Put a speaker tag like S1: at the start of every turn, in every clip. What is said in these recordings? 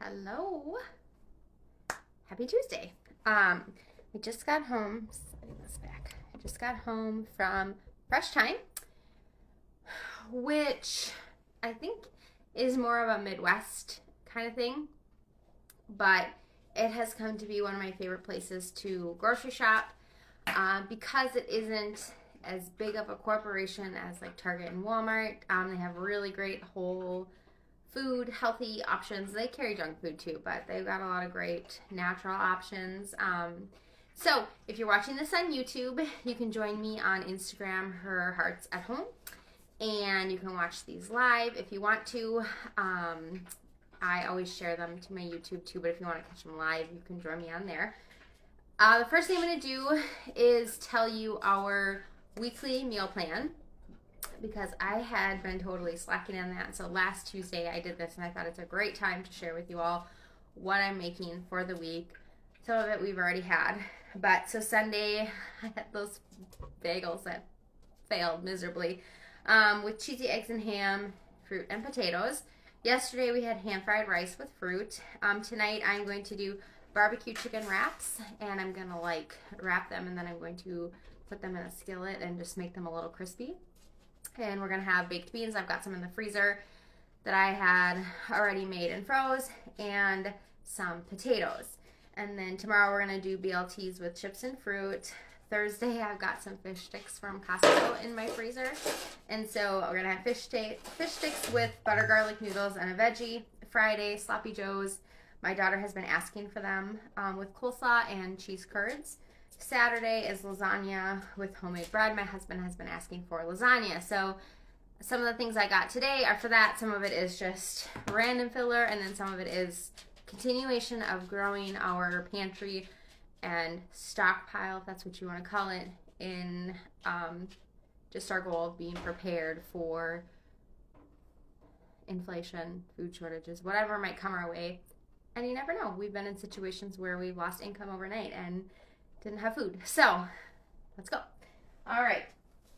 S1: Hello. Happy Tuesday. We just got home. Setting this back. I just got home from Fresh Time, which I think is more of a Midwest kind of thing, but it has come to be one of my favorite places to grocery shop because it isn't as big of a corporation as like Target and Walmart. They have really great whole food, healthy options. They carry junk food too, but they've got a lot of great natural options. So if you're watching this on YouTube, you can join me on Instagram, Her Hearts at Home, and you can watch these live if you want to. I always share them to my YouTube too, but if you want to catch them live, you can join me on there. The first thing I'm going to do is tell you our weekly meal plan, because I had been totally slacking on that. So last Tuesday I did this, and I thought it's a great time to share with you all what I'm making for the week. Some of it we've already had, but so Sunday I had those bagels that failed miserably with cheesy eggs and ham, fruit and potatoes. Yesterday we had ham fried rice with fruit. Tonight I'm going to do barbecue chicken wraps, and I'm gonna like wrap them, and then I'm going to put them in a skillet and just make them a little crispy. And we're gonna have baked beans. I've got some in the freezer that I had already made and froze, and some potatoes. And then tomorrow we're gonna do BLTs with chips and fruit. Thursday I've got some fish sticks from Costco in my freezer, and so we're gonna have fish sticks with butter garlic noodles and a veggie. Friday, sloppy joes. My daughter has been asking for them with coleslaw and cheese curds. Saturday is lasagna with homemade bread. My husband has been asking for lasagna. So some of the things I got today are for that. Some of it is just random filler, and then some of it is continuation of growing our pantry and stockpile, if that's what you want to call it, in just our goal of being prepared for inflation, food shortages, whatever might come our way. And you never know. We've been in situations where we've lost income overnight and didn't have food. So let's go. All right.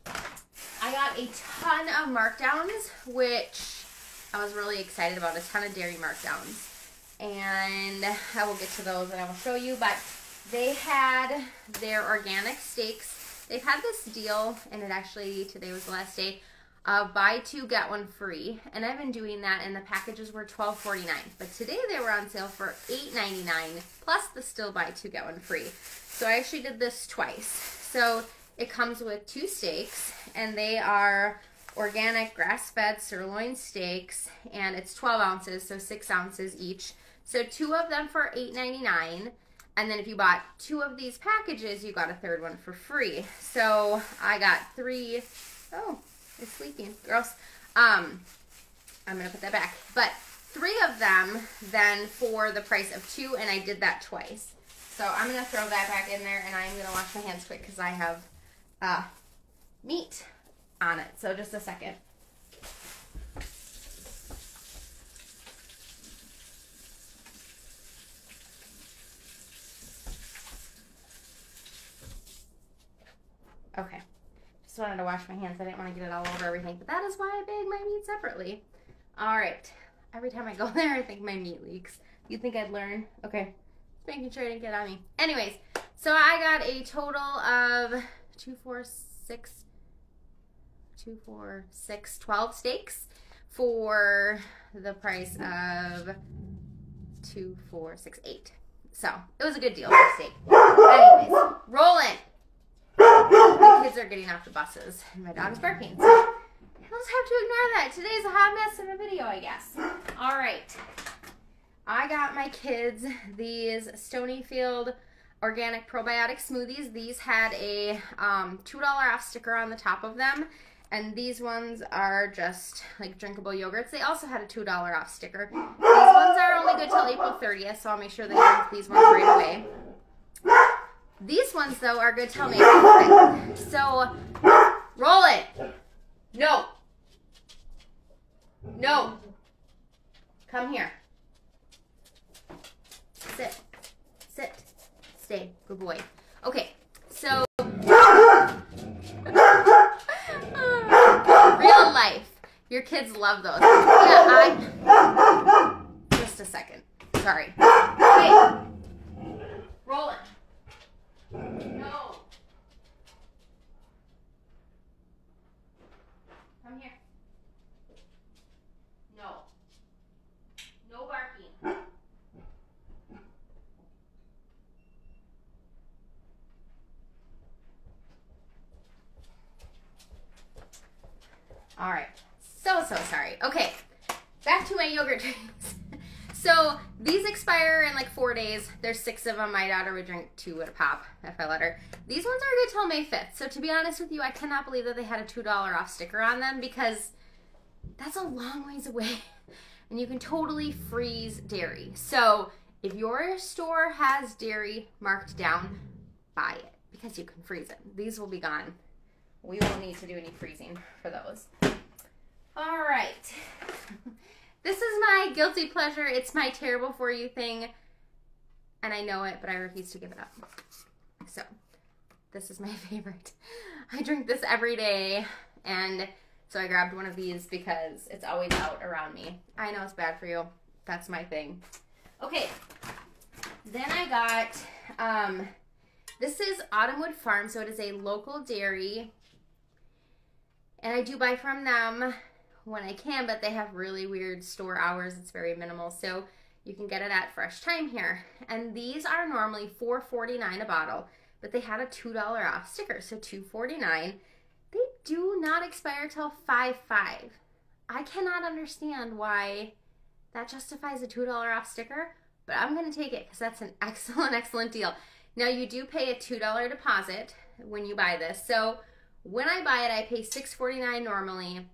S1: I got a ton of markdowns, which I was really excited about. A ton of dairy markdowns. And I will get to those and I will show you. But they had their organic steaks. They've had this deal, and it actually, today was the last day, buy two, get one free. And I've been doing that, and the packages were $12.49. But today they were on sale for $8.99, plus the still buy two, get one free. So I actually did this twice. So it comes with two steaks, and they are organic grass-fed sirloin steaks, and it's 12 ounces, so 6 ounces each. So two of them for $8.99, and then if you bought two of these packages, you got a third one for free. So I got three. Oh, it's sleeping. Gross. I'm going to put that back. But three of them then for the price of two, and I did that twice. So I'm going to throw that back in there, and I'm going to wash my hands quick because I have meat on it. So just a second. Okay. Just wanted to wash my hands. I didn't want to get it all over everything, but that is why I bag my meat separately. All right. Every time I go there, I think my meat leaks. You'd think I'd learn. Okay. Just making sure it didn't get on me. Anyways, so I got a total of 12 steaks for the price of $2,468. So it was a good deal for steak. Anyways, rolling. The kids are getting off the buses, and my dog's barking. So I'll just have to ignore that. Today's a hot mess in a video, I guess. All right. I got my kids these Stoney organic probiotic smoothies. These had a $2 off sticker on the top of them, and these ones are just like drinkable yogurts. They also had a $2 off sticker. These ones are only good till April 30th, so I'll make sure they drink these ones right away. These ones, though, are good till May 5th. So, roll it. No. No. Come here. Sit. Sit. Stay. Good boy. Okay. So, real life. Your kids love those. Yeah, just a second. sorry. Hey! Roland. No. Come here. No. No barking. All right. So sorry. Okay. Back to my yogurt drinks. So these expire in like 4 days. There's 6 of them. My daughter would drink 2 at a pop if I let her. These ones are good till May 5th. So to be honest with you, I cannot believe that they had a $2 off sticker on them because that's a long ways away. And you can totally freeze dairy. So if your store has dairy marked down, buy it because you can freeze it. These will be gone. We won't need to do any freezing for those. All right. This is my guilty pleasure. It's my terrible for you thing. And I know it, but I refuse to give it up. So this is my favorite. I drink this every day. And so I grabbed one of these because it's always out around me. I know it's bad for you. That's my thing. Okay. Then I got, this is Autumnwood Farm. So it is a local dairy. And I do buy from them when I can, but they have really weird store hours. It's very minimal, so you can get it at Fresh Time here. And these are normally $4.49 a bottle, but they had a $2 off sticker, so $2.49. They do not expire till 5/5. I cannot understand why that justifies a $2 off sticker, but I'm going to take it because that's an excellent, excellent deal. Now, you do pay a $2 deposit when you buy this, so when I buy it, I pay $6.49 normally,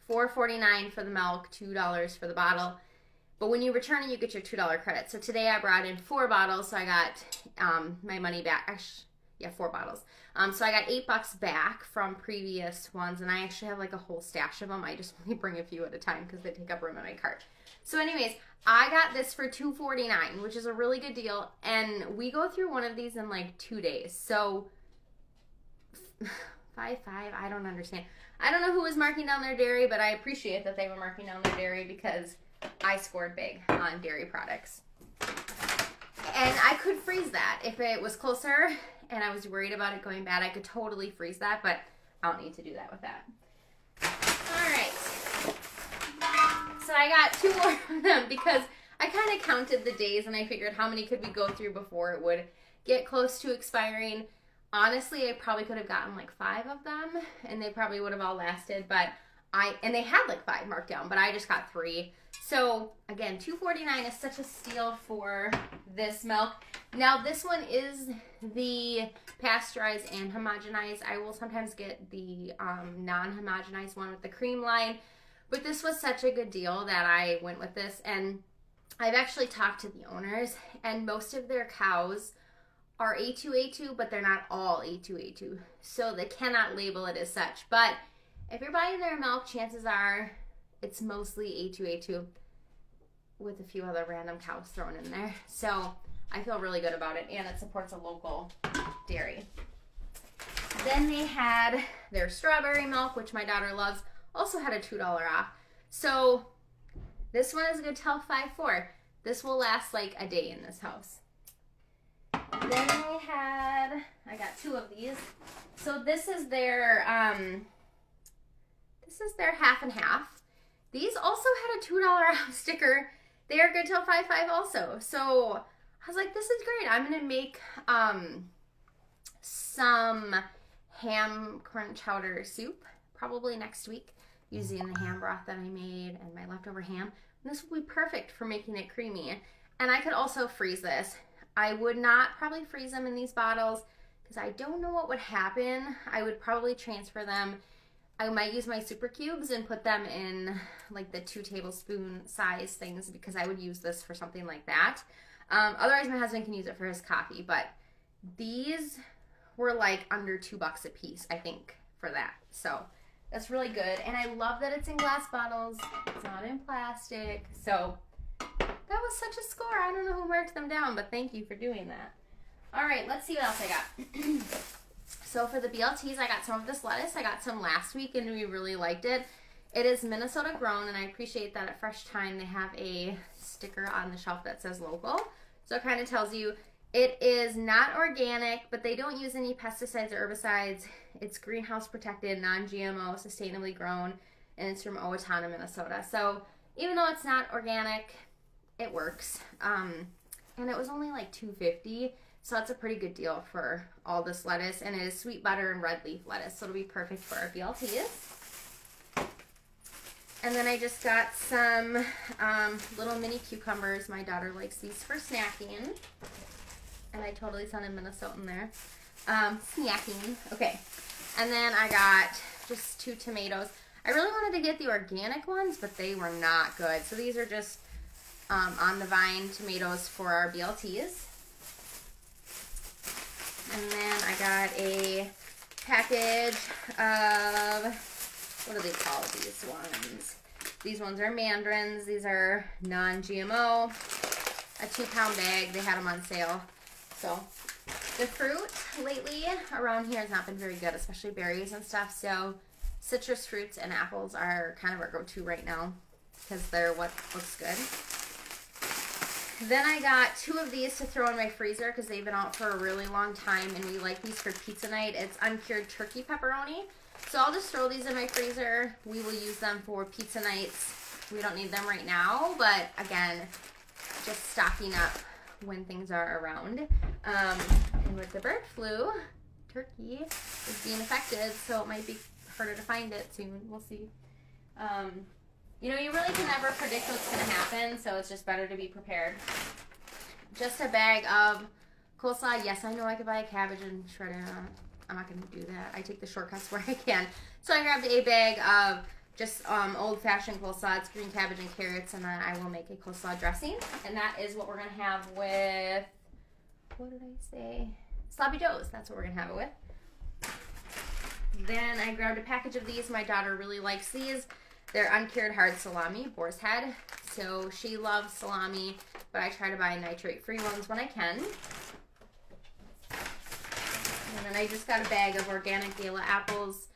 S1: $4.49 for the milk, $2 for the bottle. But when you return it, you get your $2 credit. So today I brought in 4 bottles, so I got my money back. Actually, yeah, 4 bottles. So I got $8 back from previous ones, and I actually have like a whole stash of them. I just only bring a few at a time because they take up room in my cart. So anyways, I got this for $2.49, which is a really good deal. And we go through one of these in like 2 days. So 5/5, I don't understand. I don't know who was marking down their dairy, but I appreciate that they were marking down their dairy because I scored big on dairy products. And I could freeze that. If it was closer and I was worried about it going bad, I could totally freeze that, but I don't need to do that with that. All right. So I got 2 more of them because I kind of counted the days and I figured how many could we go through before it would get close to expiring. Honestly, I probably could have gotten like 5 of them and they probably would have all lasted, but and they had like 5 marked down, but I just got 3. So again, $2.49 is such a steal for this milk. Now this one is the pasteurized and homogenized. I will sometimes get the non-homogenized one with the cream line, but this was such a good deal that I went with this. And I've actually talked to the owners, and most of their cows are A2A2, but they're not all A2A2, so they cannot label it as such. But if you're buying their milk, chances are it's mostly A2A2 with a few other random cows thrown in there. So I feel really good about it, and it supports a local dairy. Then they had their strawberry milk, which my daughter loves, also had a $2 off. So this one is good till 5/4. This will last like a day in this house. Then I got 2 of these. So this is their half and half. These also had a $2 off sticker. They are good till 5/5 also. So I was like, this is great. I'm gonna make some ham corn chowder soup probably next week using the ham broth that I made and my leftover ham. And this will be perfect for making it creamy. And I could also freeze this. I would not probably freeze them in these bottles because I don't know what would happen. I would probably transfer them. I might use my super cubes and put them in like the 2 tablespoon size things because I would use this for something like that. Otherwise my husband can use it for his coffee, but these were like under $2 a piece, I think, for that. So that's really good. And I love that it's in glass bottles. It's not in plastic. So that was such a score. I don't know who marked them down, but thank you for doing that. All right, let's see what else I got. So for the BLTs, I got some of this lettuce. I got some last week, and we really liked it. It is Minnesota grown, and I appreciate that at Fresh Time they have a sticker on the shelf that says local. So it kind of tells you it is not organic, but they don't use any pesticides or herbicides. It's greenhouse protected, non-GMO, sustainably grown, and it's from Owatonna, Minnesota. So even though it's not organic, it works. And it was only like $2.50, so that's a pretty good deal for all this lettuce. And it is sweet butter and red leaf lettuce, so it'll be perfect for our BLTs. And then I just got some little mini cucumbers. My daughter likes these for snacking. And I totally sounded Minnesotan there. Snacking. Okay. And then I got just 2 tomatoes. I really wanted to get the organic ones, but they were not good. So these are just on the vine tomatoes for our BLTs. And then I got a package of, what do they call these ones? These ones are mandarins. These are non-GMO. A 2-pound bag. They had them on sale. So the fruit lately around here has not been very good, especially berries and stuff. So citrus fruits and apples are kind of our go-to right now because they're what looks good. Then I got 2 of these to throw in my freezer because they've been out for a really long time, and we like these for pizza night. It's uncured turkey pepperoni. So I'll just throw these in my freezer. We will use them for pizza nights. We don't need them right now, but again, just stocking up when things are around. And with the bird flu, turkey is being affected, so it might be harder to find it soon. We'll see. You know, you really can never predict what's going to happen, so it's just better to be prepared. Just a bag of coleslaw. Yes, I know I could buy a cabbage and shred it. I'm not going to do that. I take the shortcuts where I can. So I grabbed a bag of just old-fashioned coleslaw. It's green cabbage and carrots, and then I will make a coleslaw dressing. And that is what we're going to have with, what did I say? Sloppy Joes. That's what we're going to have it with. Then I grabbed a package of these. My daughter really likes these. They're uncured hard salami, boar's head. So she loves salami, but I try to buy nitrate-free ones when I can. And then I just got a bag of organic Gala apples.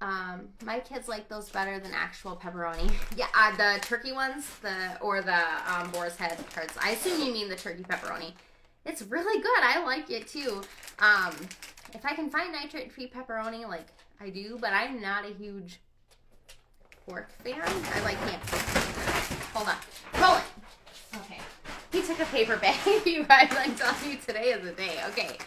S1: My kids like those better than actual pepperoni. Yeah, the turkey ones, the boar's head parts. I assume you mean the turkey pepperoni. It's really good. I like it too. If I can find nitrate-free pepperoni, like I do, but I'm not a huge pork fan. I like ham. Hold on. Roll it. Okay. He took a paper bag. You guys, I'm telling you, today is the day. Okay.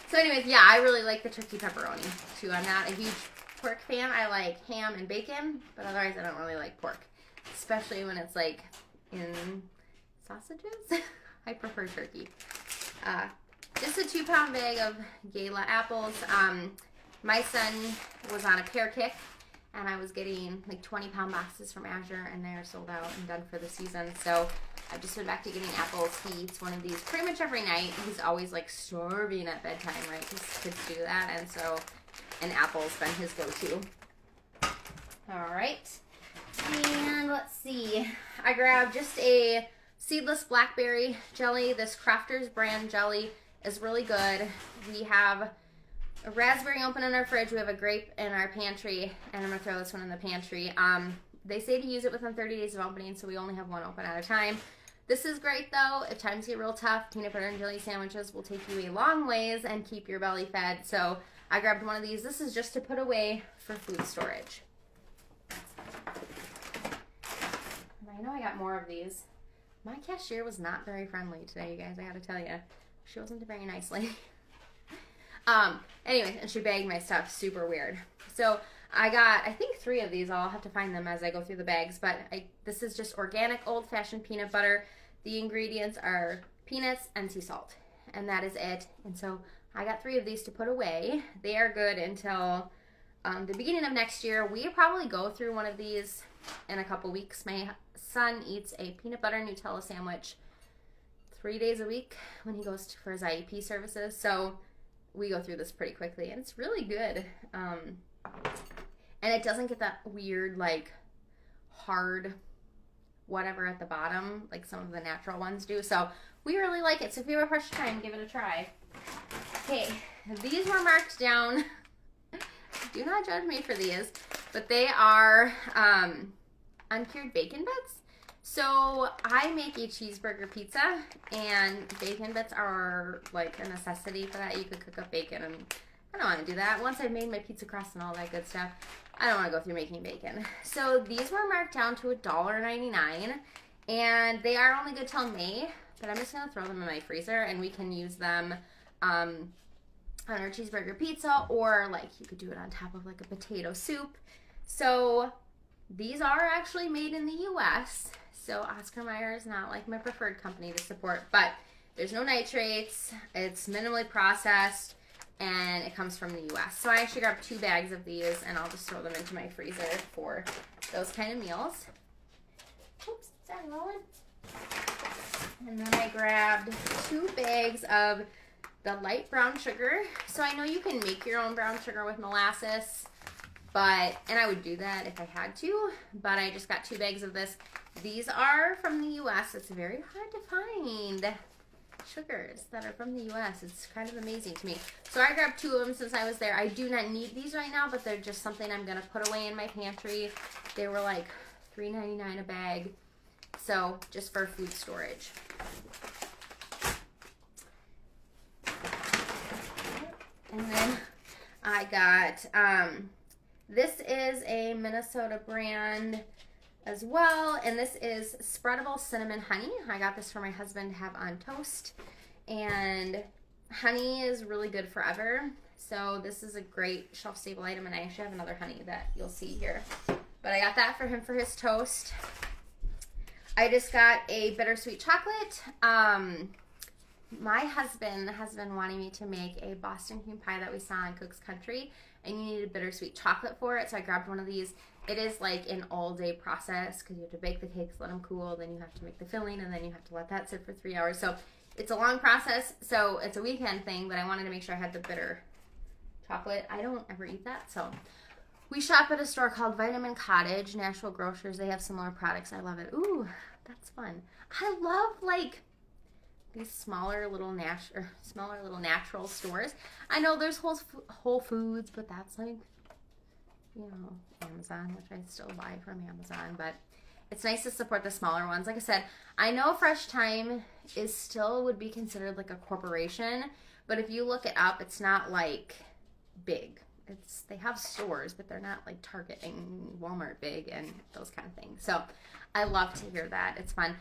S1: So anyways, yeah, I really like the turkey pepperoni too. I'm not a huge pork fan. I like ham and bacon, but otherwise I don't really like pork, especially when it's like in sausages. I prefer turkey. Just a 2-pound bag of Gala apples. My son was on a pear kick, and I was getting like 20-pound boxes from Azure, and they're sold out and done for the season. So I've just been back to getting apples. He eats one of these pretty much every night. He's always like starving at bedtime, right? Because kids do that, and so an apple's been his go-to. All right, and let's see. I grabbed just a Seedless Blackberry jelly. This Crafter's brand jelly is really good. We have a raspberry open in our fridge. We have a grape in our pantry, and I'm going to throw this one in the pantry. They say to use it within 30 days of opening, so we only have one open at a time. This is great, though. If times get real tough, peanut butter and jelly sandwiches will take you a long ways and keep your belly fed. So I grabbed one of these. This is just to put away for food storage. And I know I got more of these. My cashier was not very friendly today, you guys. I got to tell you. She wasn't a very nice lady. Anyway, and she bagged my stuff super weird. So I got, I think 3 of these. I'll have to find them as I go through the bags. But this is just organic old-fashioned peanut butter. The ingredients are peanuts and sea salt. And that is it. And so I got 3 of these to put away. They are good until the beginning of next year. We probably go through one of these in a couple weeks. My son eats a peanut butter Nutella sandwich 3 days a week when he goes for his IEP services. So we go through this pretty quickly, and it's really good. And it doesn't get that weird, like, hard whatever at the bottom, like some of the natural ones do. So we really like it. So if you have a fresh time, give it a try. Okay, these were marked down. Do not judge me for these. but they are uncured bacon bits. So I make a cheeseburger pizza, and bacon bits are like a necessity for that. You could cook up bacon, and I don't want to do that. Once I've made my pizza crust and all that good stuff, I don't want to go through making bacon. So these were marked down to $1.99, and they are only good till May, but I'm just going to throw them in my freezer, and we can use them on our cheeseburger pizza, or like you could do it on top of like a potato soup. So these are actually made in the US, so Oscar Mayer is not like my preferred company to support, but there's no nitrates, it's minimally processed, and it comes from the US. So I actually grabbed 2 bags of these, and I'll just throw them into my freezer for those kind of meals. Oops, is that rolling? And then I grabbed 2 bags of the light brown sugar. So I know you can make your own brown sugar with molasses, and I would do that if I had to, but I just got 2 bags of this. These are from the US. It's very hard to find sugars that are from the US. It's kind of amazing to me. So I grabbed 2 of them since I was there. I do not need these right now, but they're just something I'm gonna put away in my pantry. They were like $3.99 a bag, so just for food storage. And then I got, this is a Minnesota brand as well, and this is Spreadable Cinnamon Honey. I got this for my husband to have on toast, and honey is really good forever, so this is a great shelf-stable item, and I actually have another honey that you'll see here. But I got that for him for his toast. I just got a bittersweet chocolate. My husband has been wanting me to make a Boston cream pie that we saw in Cook's Country, and you need a bittersweet chocolate for it, so I grabbed one of these. It is like an all-day process because you have to bake the cakes, let them cool, then you have to make the filling, and then you have to let that sit for 3 hours. So it's a long process, so it's a weekend thing, but I wanted to make sure I had the bitter chocolate. I don't ever eat that, so we shop at a store called Vitamin Cottage, Natural Grocers. They have similar products. I love it. Ooh, that's fun. I love like these smaller little natural stores. I know there's Whole Foods, but that's like, you know, Amazon, which I still buy from Amazon, but it's nice to support the smaller ones. Like I said, I know Fresh Thyme would be considered like a corporation, but if you look it up, it's not like big. They have stores, but they're not like Target and Walmart big and those kind of things. So I love to hear that. It's fun.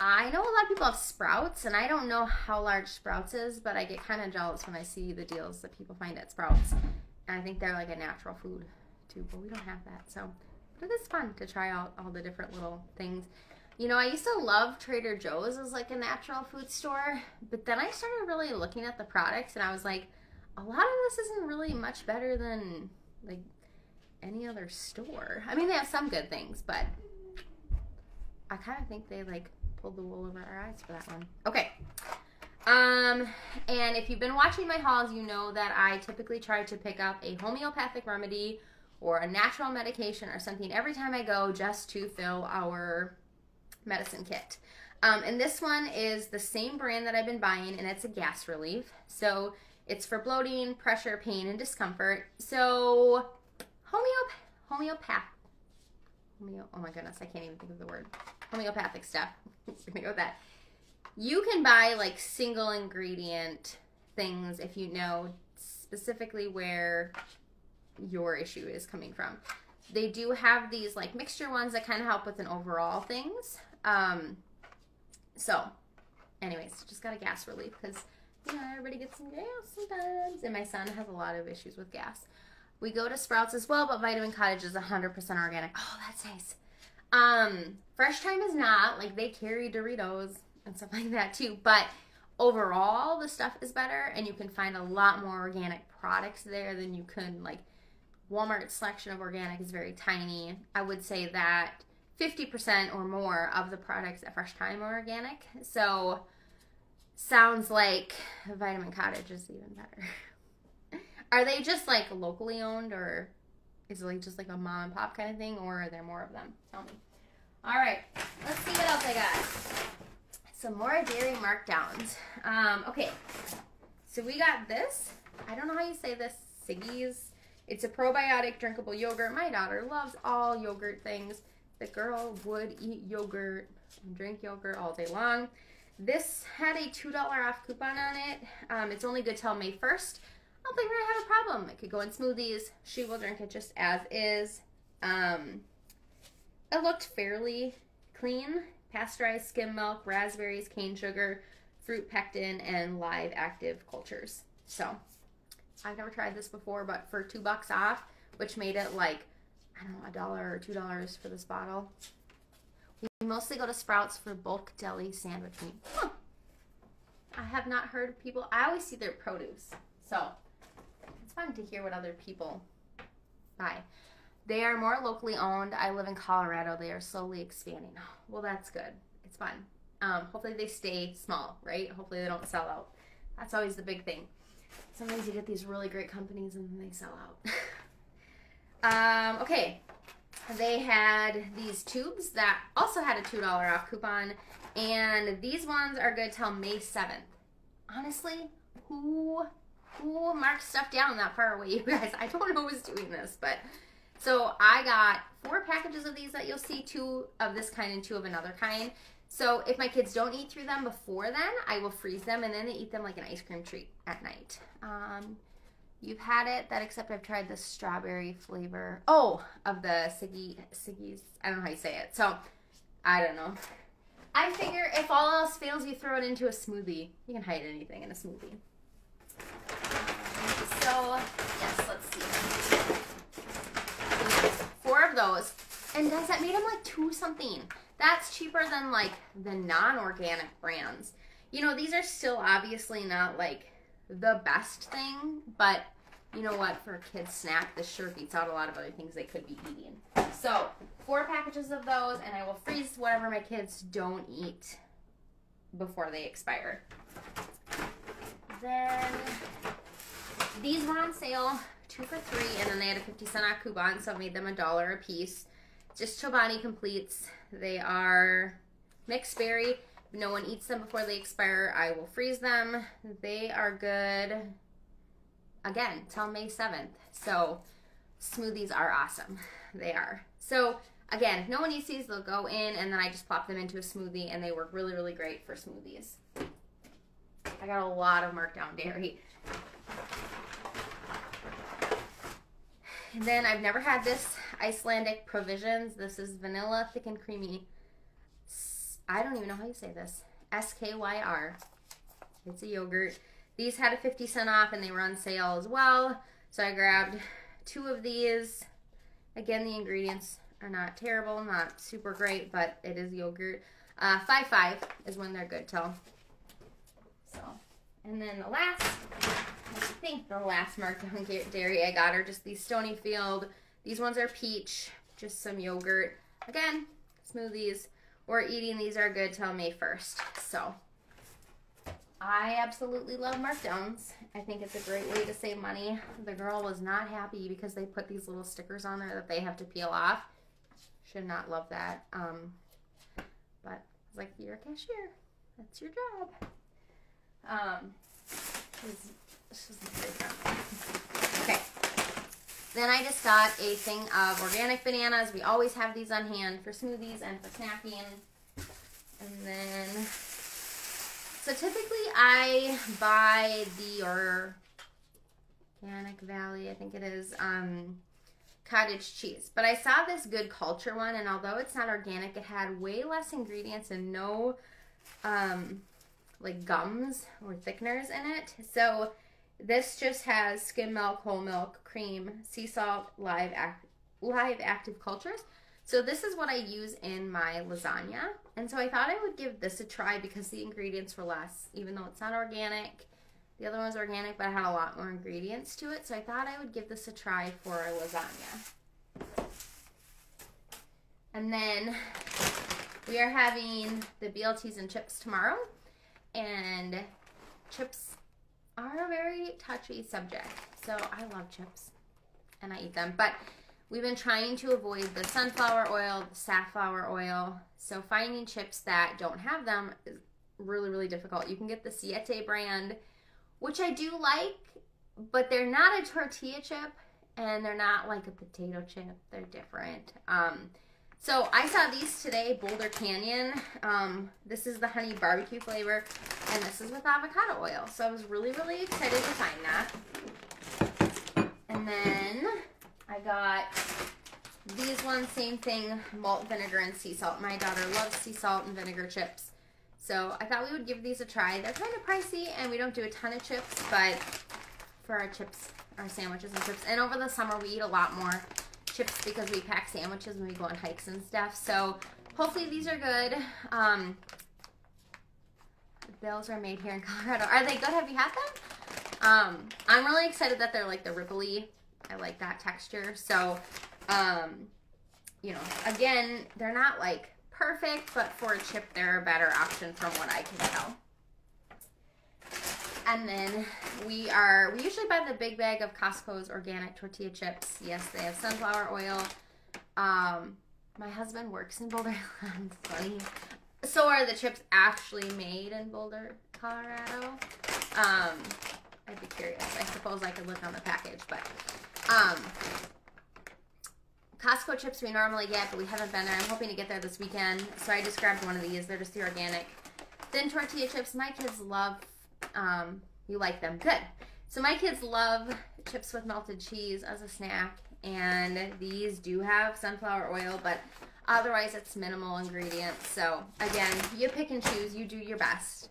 S1: I know a lot of people have Sprouts, and I don't know how large Sprouts is, but I get kind of jealous when I see the deals that people find at Sprouts. And I think they're like a natural food too, but we don't have that. So, but it is fun to try out all the different little things. You know, I used to love Trader Joe's as like a natural food store, but then I started really looking at the products, and I was like, a lot of this isn't really much better than like any other store. I mean, they have some good things, but I kind of think they like pulled the wool over our eyes for that one. Okay. And if you've been watching my hauls, you know that I typically try to pick up a homeopathic remedy or a natural medication or something every time I go, just to fill our medicine kit. And this one is the same brand that I've been buying, and it's a gas relief. So it's for bloating, pressure, pain, and discomfort. So oh my goodness, I can't even think of the word. Homeopathic stuff. We're gonna go with that. You can buy like single ingredient things if you know specifically where your issue is coming from. They do have these like mixture ones that kind of help with an overall things. So anyways, just got a gas relief because, you know, everybody gets some gas sometimes, and my son has a lot of issues with gas. We go to Sprouts as well, but Vitamin Cottage is 100% organic. Oh, that's nice. Fresh Thyme is not. Like, they carry Doritos and stuff like that too, but overall the stuff is better, and you can find a lot more organic products there than you could. Like, Walmart's selection of organic is very tiny. I would say that 50% or more of the products at Fresh Thyme are organic. So sounds like Vitamin Cottage is even better. Are they just like locally owned, or is it like just like a mom and pop kind of thing, or are there more of them? Tell me. All right, let's see what else I got. Some more dairy markdowns. Okay, so we got this. I don't know how you say this. Siggy's. It's a probiotic drinkable yogurt. My daughter loves all yogurt things. The girl would eat yogurt and drink yogurt all day long. This had a $2 off coupon on it. It's only good till May 1st. I don't think we're gonna have a problem. It could go in smoothies. She will drink it just as is. It looked fairly clean. Pasteurized skim milk, raspberries, cane sugar, fruit pectin, and live active cultures. So, I've never tried this before, but for $2 off, which made it like, I don't know, $1 or $2 for this bottle. We mostly go to Sprouts for bulk deli sandwich meat. Huh. I have not heard of people. I always see their produce. So, it's fun to hear what other people buy. They are more locally owned. I live in Colorado. They are slowly expanding. Well, that's good. It's fun. Hopefully they stay small, right? Hopefully they don't sell out. That's always the big thing. Sometimes you get these really great companies and then they sell out. Okay. They had these tubes that also had a $2 off coupon. And these ones are good till May 7th. Honestly, who marks stuff down that far away, you guys? I don't know who's doing this, but... So I got 4 packages of these that you'll see, 2 of this kind and 2 of another kind. So if my kids don't eat through them before then, I will freeze them and then they eat them like an ice cream treat at night. You've had it, that except I've tried the strawberry flavor. Oh, of the Siggies. I don't know how you say it. So I don't know. I figure if all else fails, you throw it into a smoothie. You can hide anything in a smoothie. So yes, let's see. 4 of those, and guys, that made them like 2 something. That's cheaper than like the non-organic brands. You know, these are still obviously not like the best thing, but you know what, for a kid's snack, this sure beats out a lot of other things they could be eating. So 4 packages of those, and I will freeze whatever my kids don't eat before they expire. Then these were on sale, 2 for $3, and then they had a 50-cent off coupon, so it made them $1 a piece. Just Chobani Completes. They are mixed berry. If no one eats them before they expire, I will freeze them. They are good, again, till May 7th. So smoothies are awesome. They are. So again, if no one eats these, they'll go in, and then I just plop them into a smoothie, and they work really, really great for smoothies. I got a lot of markdown dairy. And then I've never had this Icelandic Provisions. This is vanilla, thick and creamy. I don't even know how you say this. SKYR. It's a yogurt. These had a 50-cent off and they were on sale as well. So I grabbed 2 of these. Again, the ingredients are not terrible, not super great, but it is yogurt. 5.5 is when they're good till. So, and then the last... I think the last markdown dairy I got are just these Stoney Field. These ones are peach, just some yogurt. Again, smoothies or eating these are good till May 1st. So I absolutely love markdowns. I think it's a great way to save money. The girl was not happy because they put these little stickers on there that they have to peel off. Should not love that. But I was like, you're a cashier. That's your job. This is very fun. Okay. Then I just got a thing of organic bananas. We always have these on hand for smoothies and for snacking. And then, so typically I buy the Organic Valley, I think it is, cottage cheese. But I saw this Good Culture one, and although it's not organic, it had way less ingredients and no, like gums or thickeners in it. So this just has skim milk, whole milk, cream, sea salt, live active cultures. So this is what I use in my lasagna. And so I thought I would give this a try because the ingredients were less, even though it's not organic. The other one's organic, but it had a lot more ingredients to it. So I thought I would give this a try for a lasagna. And then we are having the BLTs and chips tomorrow. And chips are a very touchy subject. So I love chips and I eat them. But we've been trying to avoid the sunflower oil, the safflower oil. So finding chips that don't have them is really, really difficult. You can get the Siete brand, which I do like, but they're not a tortilla chip and they're not like a potato chip. They're different. So I saw these today, Boulder Canyon. This is the honey barbecue flavor, and this is with avocado oil. So I was really, really excited to find that. And then I got these ones, same thing, malt, vinegar, and sea salt. My daughter loves sea salt and vinegar chips. So I thought we would give these a try. They're kind of pricey, and we don't do a ton of chips, but for our chips, our sandwiches and chips. And over the summer, we eat a lot more chips because we pack sandwiches when we go on hikes and stuff. So hopefully these are good. Those are made here in Colorado. Are they good? Have you had them? I'm really excited that they're like the ripply. I like that texture. So, you know, again, they're not like perfect, but for a chip, they're a better option from what I can tell. And then we usually buy the big bag of Costco's organic tortilla chips. Yes, they have sunflower oil. My husband works in Boulder, so are the chips actually made in Boulder, Colorado? I'd be curious. I suppose I could look on the package, but Costco chips we normally get, but we haven't been there. I'm hoping to get there this weekend, so I just grabbed one of these. They're just the organic thin tortilla chips. My kids love, you like them? Good. So my kids love chips with melted cheese as a snack, and these do have sunflower oil, but otherwise it's minimal ingredients. So again, you pick and choose. You do your best.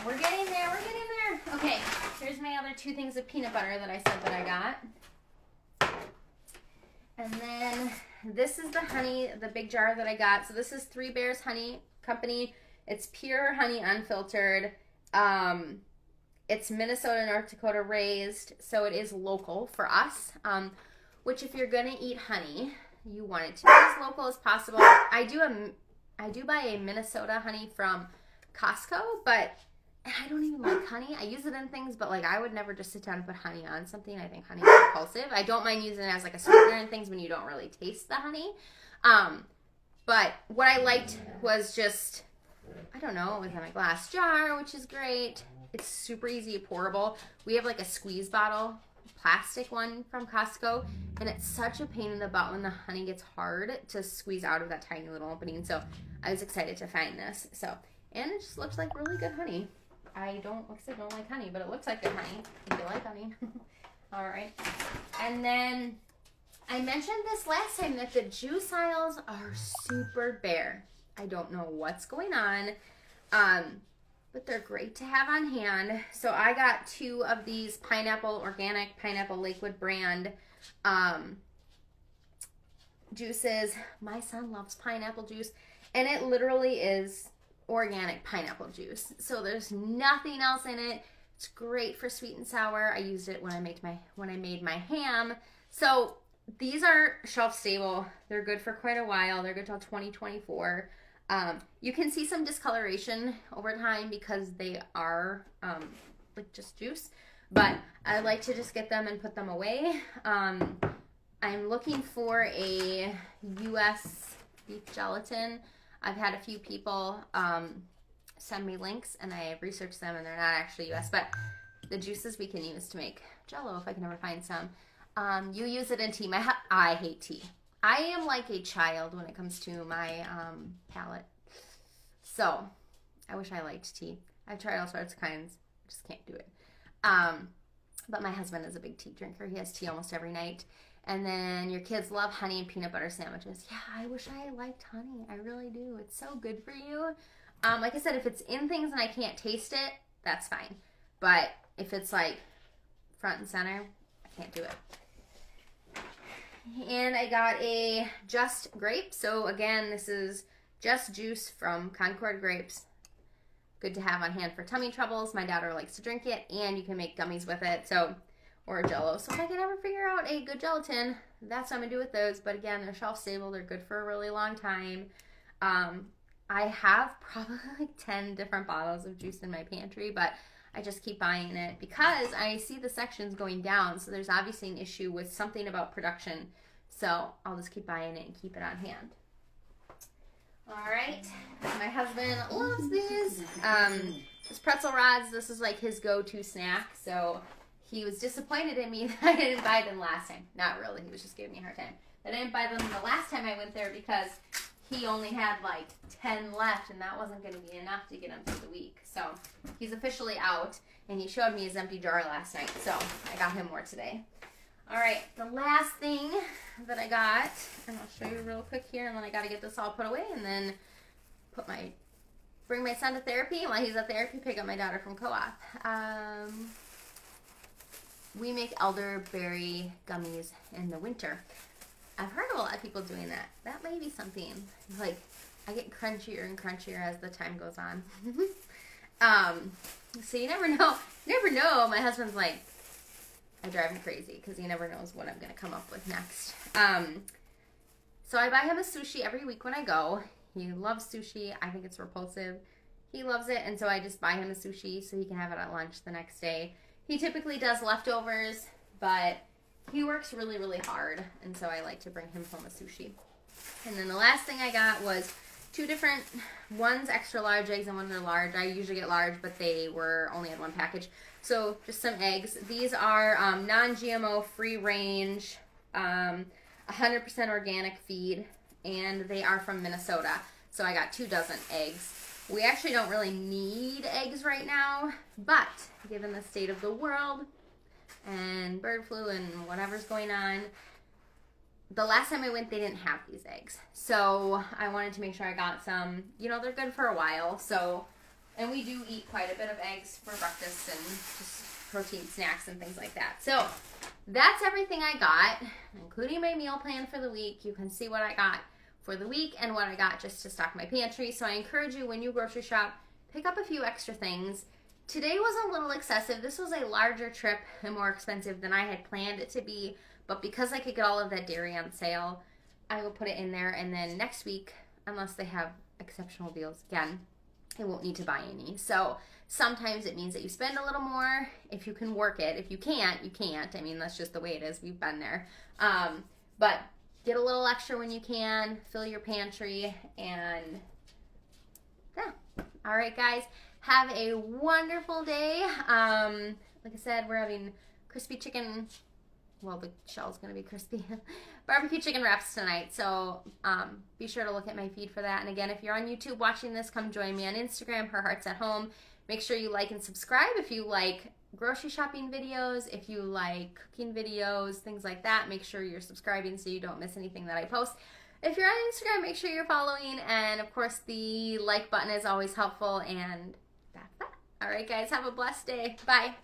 S1: We're getting there. We're getting there. Okay, here's my other 2 things of peanut butter that I said that I got. And then this is the honey, the big jar that I got. So this is 3 Bears Honey Company. It's pure honey, unfiltered. It's Minnesota, North Dakota raised, so it is local for us. Which, if you're gonna eat honey, you want it to be as local as possible. I do buy a Minnesota honey from Costco, but I don't even like honey. I use it in things, but like I would never just sit down and put honey on something. I think honey is repulsive. I don't mind using it as like a sweetener and things when you don't really taste the honey. But what I liked was just, I don't know, it was in a glass jar, which is great. It's super easy, pourable. We have like a squeeze bottle, plastic one from Costco, and it's such a pain in the butt when the honey gets hard to squeeze out of that tiny little opening. So I was excited to find this. So, and it just looks like really good honey. I don't, like I said, don't like honey, but it looks like good honey if you like honey. All right. And then I mentioned this last time that the juice aisles are super bare. I don't know what's going on, but they're great to have on hand. So I got 2 of these organic pineapple Lakewood brand juices. My son loves pineapple juice, and it literally is organic pineapple juice. So there's nothing else in it. It's great for sweet and sour. I used it when I made my ham. So these are shelf stable. They're good for quite a while. They're good till 2024. You can see some discoloration over time because they are like just juice, but I like to just get them and put them away. I'm looking for a US beef gelatin. I've had a few people send me links, and I researched them, and they're not actually US, but the juices we can use to make Jell-O if I can ever find some. You use it in tea. I hate tea. I am like a child when it comes to my palate. So I wish I liked tea. I've tried all sorts of kinds. Just can't do it. But my husband is a big tea drinker. He has tea almost every night. And then your kids love honey and peanut butter sandwiches. Yeah, I wish I liked honey. I really do. It's so good for you. Like I said, if it's in things and I can't taste it, that's fine. But if it's like front and center, I can't do it. And I got a Just grape. So again, this is just juice from Uncured grapes. Good to have on hand for tummy troubles. My daughter likes to drink it, and you can make gummies with it. So, or a Jell-O. So if I can ever figure out a good gelatin, that's what I'm going to do with those. But again, they're shelf stable. They're good for a really long time. I have probably like 10 different bottles of juice in my pantry, but I just keep buying it because I see the sections going down. So there's obviously an issue with something about production. So I'll just keep buying it and keep it on hand. All right. My husband loves these. This Pretzel Rods, this is like his go-to snack. So he was disappointed in me that I didn't buy them last time. Not really, he was just giving me a hard time. I didn't buy them the last time I went there because he only had like 10 left, and that wasn't going to be enough to get him through the week. So he's officially out, and he showed me his empty jar last night, so I got him more today. All right, the last thing that I got, and I'll show you real quick here, and then I got to get this all put away, and then bring my son to therapy, and while he's at therapy, pick up my daughter from co-op. We make elderberry gummies in the winter. I've heard of a lot of people doing that. That may be something. Like, I get crunchier and crunchier as the time goes on. So you never know. You never know. My husband's like, I drive him crazy because he never knows what I'm going to come up with next. So I buy him a sushi every week when I go. He loves sushi. I think it's repulsive. He loves it, and so I just buy him a sushi so he can have it at lunch the next day. He typically does leftovers, but he works really, really hard, and so I like to bring him home a sushi. And then the last thing I got was two different, one's extra large eggs and one's are large. I usually get large, but they were only in one package. So just some eggs. These are non-GMO, free range, 100% organic feed, and they are from Minnesota. So I got 2 dozen eggs. We actually don't really need eggs right now, but given the state of the world and bird flu and whatever's going on, the last time I went, they didn't have these eggs. So I wanted to make sure I got some. You know, they're good for a while. So, and we do eat quite a bit of eggs for breakfast and just protein snacks and things like that. So that's everything I got, including my meal plan for the week. You can see what I got for the week and what I got just to stock my pantry. So I encourage you, when you grocery shop, pick up a few extra things. Today was a little excessive. This was a larger trip and more expensive than I had planned it to be, but because I could get all of that dairy on sale, I will put it in there, and then next week, unless they have exceptional deals again, I won't need to buy any. So sometimes it means that you spend a little more if you can work it. If you can't, you can't. I mean, that's just the way it is. We've been there. But get a little extra when you can, fill your pantry, and yeah. All right, guys, have a wonderful day. Like I said, we're having crispy chicken. Well, the shell's going to be crispy. Barbecue chicken wraps tonight. So be sure to look at my feed for that. And again, if you're on YouTube watching this, come join me on Instagram, Her Heart's at Home. Make sure you like and subscribe if you like grocery shopping videos, if you like cooking videos, things like that. Make sure you're subscribing so you don't miss anything that I post. If you're on Instagram, make sure you're following. And of course, the like button is always helpful. And that's that. All right, guys, have a blessed day. Bye.